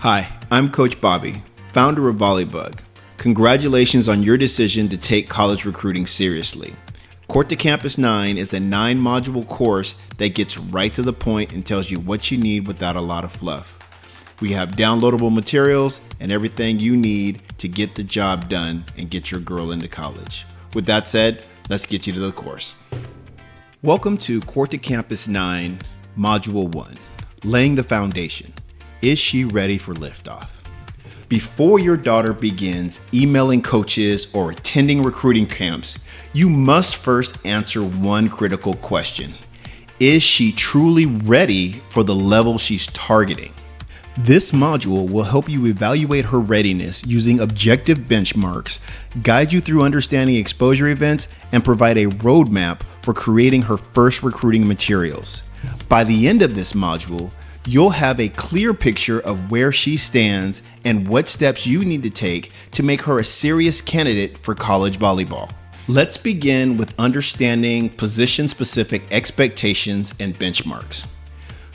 Hi, I'm Coach Bobby, founder of Volleyball. Congratulations on your decision to take college recruiting seriously. To Campus9 is a 9-module course that gets right to the point and tells you what you need without a lot of fluff. We have downloadable materials and everything you need to get the job done and get your girl into college. With that said, let's get you to the course. Welcome to To Campus9 Module 1, Laying the Foundation. Is she ready for liftoff? Before your daughter begins emailing coaches or attending recruiting camps, you must first answer one critical question. Is she truly ready for the level she's targeting? This module will help you evaluate her readiness using objective benchmarks, guide you through understanding exposure events, and provide a roadmap for creating her first recruiting materials. By the end of this module, you'll have a clear picture of where she stands and what steps you need to take to make her a serious candidate for college volleyball. Let's begin with understanding position-specific expectations and benchmarks.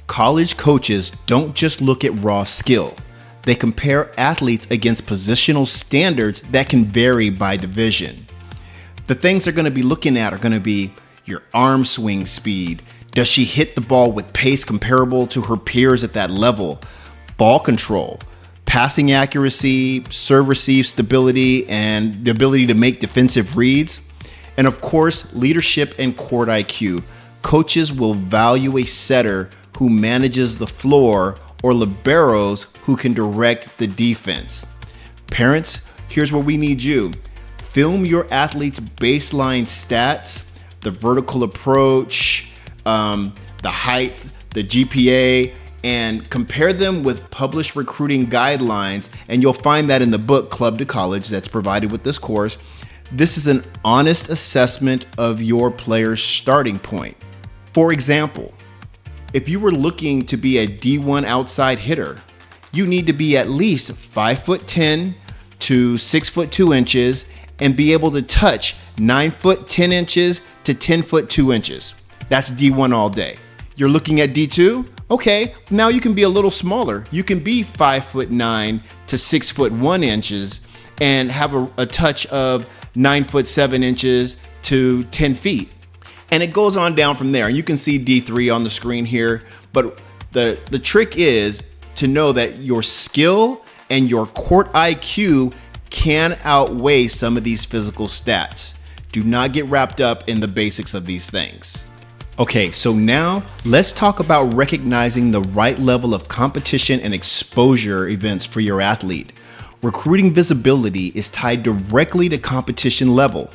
College coaches don't just look at raw skill. They compare athletes against positional standards that can vary by division. The things they're going to be looking at are going to be your arm swing speed. Does she hit the ball with pace comparable to her peers at that level? Ball control, passing accuracy, serve-receive stability, and the ability to make defensive reads. And of course, leadership and court IQ. Coaches will value a setter who manages the floor or liberos who can direct the defense. Parents, here's where we need you. Film your athlete's baseline stats, the vertical approach, the height, the GPA, and compare them with published recruiting guidelines, and you'll find that in the book Club to College that's provided with this course. This is an honest assessment of your player's starting point. For example, if you were looking to be a D1 outside hitter, you need to be at least 5'10" to 6'2" and be able to touch 9'10" to 10'2". That's D1 all day. You're looking at D2? Okay, now you can be a little smaller. You can be 5'9" to 6'1" and have a touch of 9'7" to 10 feet. And it goes on down from there. You can see D3 on the screen here, but the trick is to know that your skill and your court IQ can outweigh some of these physical stats. Do not get wrapped up in the basics of these things. Okay, so now let's talk about recognizing the right level of competition and exposure events for your athlete. Recruiting visibility is tied directly to competition level.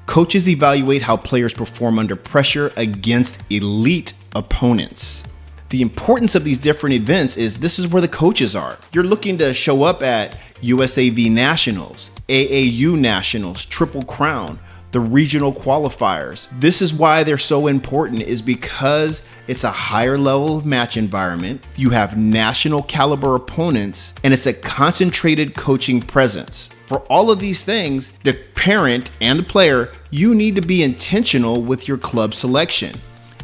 Coaches evaluate how players perform under pressure against elite opponents. The importance of these different events is this is where the coaches are. You're looking to show up at USAV Nationals, AAU Nationals, Triple Crown, the regional qualifiers. This is why they're so important, is because it's a higher level of match environment. You have national caliber opponents, and it's a concentrated coaching presence. For all of these things, the parent and the player, you need to be intentional with your club selection.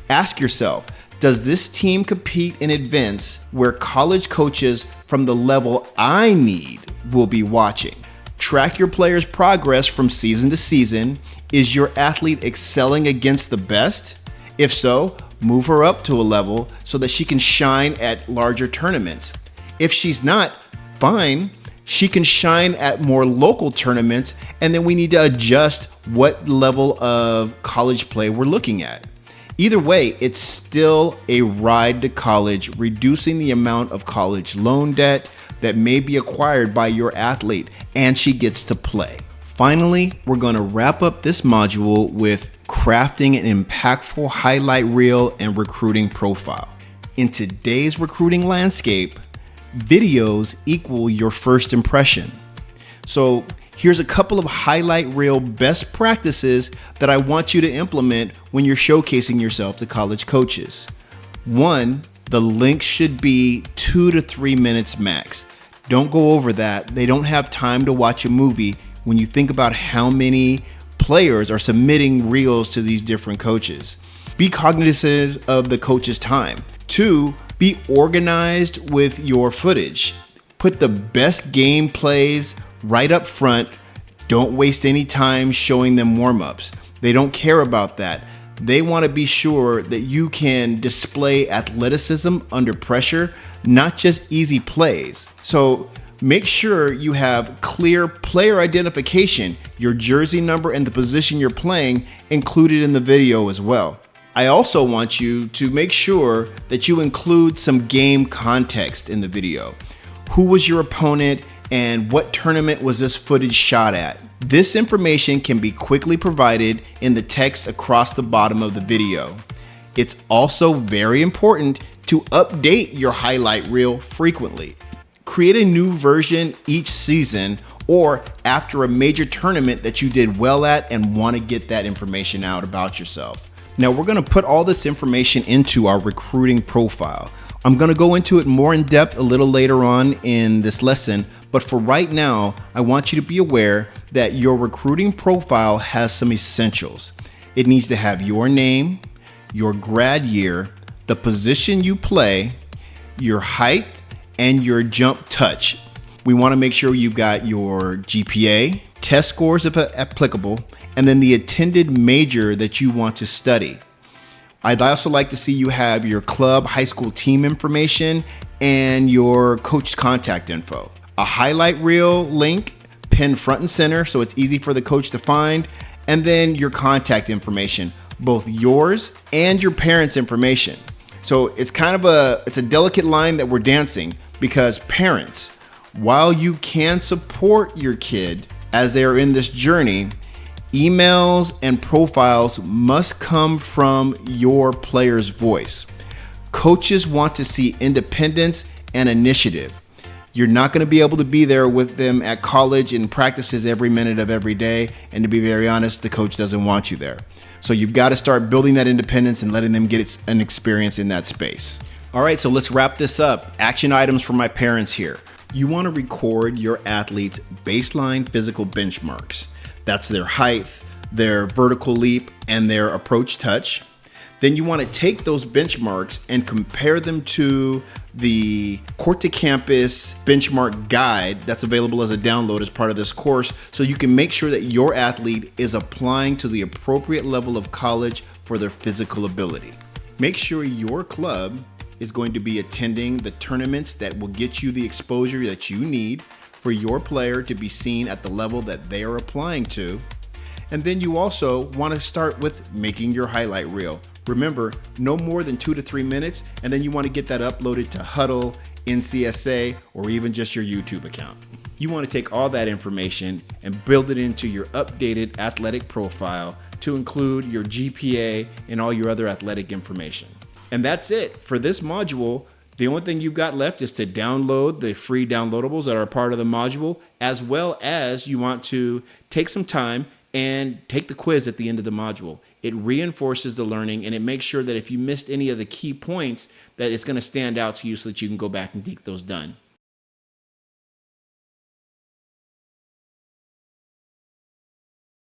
Ask yourself, does this team compete in events where college coaches from the level I need will be watching? Track your player's progress from season to season. Is your athlete excelling against the best? If so, move her up to a level so that she can shine at larger tournaments. If she's not, fine, she can shine at more local tournaments, and then we need to adjust what level of college play we're looking at. Either way, it's still a ride to college, reducing the amount of college loan debt that may be acquired by your athlete, and she gets to play. Finally, we're going to wrap up this module with crafting an impactful highlight reel and recruiting profile. In today's recruiting landscape, videos equal your first impression. So here's a couple of highlight reel best practices that I want you to implement when you're showcasing yourself to college coaches. 1, the length should be 2 to 3 minutes max. Don't go over that. They don't have time to watch a movie when you think about how many players are submitting reels to these different coaches. Be cognizant of the coach's time. 2, be organized with your footage. Put the best game plays right up front. Don't waste any time showing them warm-ups. They don't care about that. They want to be sure that you can display athleticism under pressure, not just easy plays. So make sure you have clear player identification, your jersey number and the position you're playing included in the video as well. I also want you to make sure that you include some game context in the video. Who was your opponent and what tournament was this footage shot at? This information can be quickly provided in the text across the bottom of the video. It's also very important to update your highlight reel frequently. Create a new version each season or after a major tournament that you did well at and want to get that information out about yourself. Now we're going to put all this information into our recruiting profile. I'm going to go into it more in depth a little later on in this lesson, but for right now, I want you to be aware that your recruiting profile has some essentials. It needs to have your name, your grad year, the position you play, your height, and your jump touch. We want to make sure you've got your GPA, test scores if applicable, and then the attended major that you want to study. I'd also like to see you have your club, high school team information, and your coach contact info. A highlight reel link pinned front and center so it's easy for the coach to find, and then your contact information, both yours and your parents' information. So it's kind of a delicate line that we're dancing, because parents, while you can support your kid as they are in this journey, emails and profiles must come from your player's voice. Coaches want to see independence and initiative. You're not going to be able to be there with them at college in practices every minute of every day. And to be very honest, the coach doesn't want you there. So you've got to start building that independence and letting them get an experience in that space. All right, so let's wrap this up. Action items for my parents here. You want to record your athletes' baseline physical benchmarks. That's their height, their vertical leap, and their approach touch. Then you want to take those benchmarks and compare them to the Court to Campus benchmark guide that's available as a download as part of this course, so you can make sure that your athlete is applying to the appropriate level of college for their physical ability. Make sure your club is going to be attending the tournaments that will get you the exposure that you need for your player to be seen at the level that they are applying to. And then you also want to start with making your highlight reel. Remember, no more than 2 to 3 minutes, and then you want to get that uploaded to Huddle, NCSA, or even just your YouTube account. You want to take all that information and build it into your updated athletic profile to include your GPA and all your other athletic information. And that's it for this module. The only thing you've got left is to download the free downloadables that are part of the module, as well as you want to take some time and take the quiz at the end of the module. It reinforces the learning, and it makes sure that if you missed any of the key points, that it's going to stand out to you so that you can go back and get those done.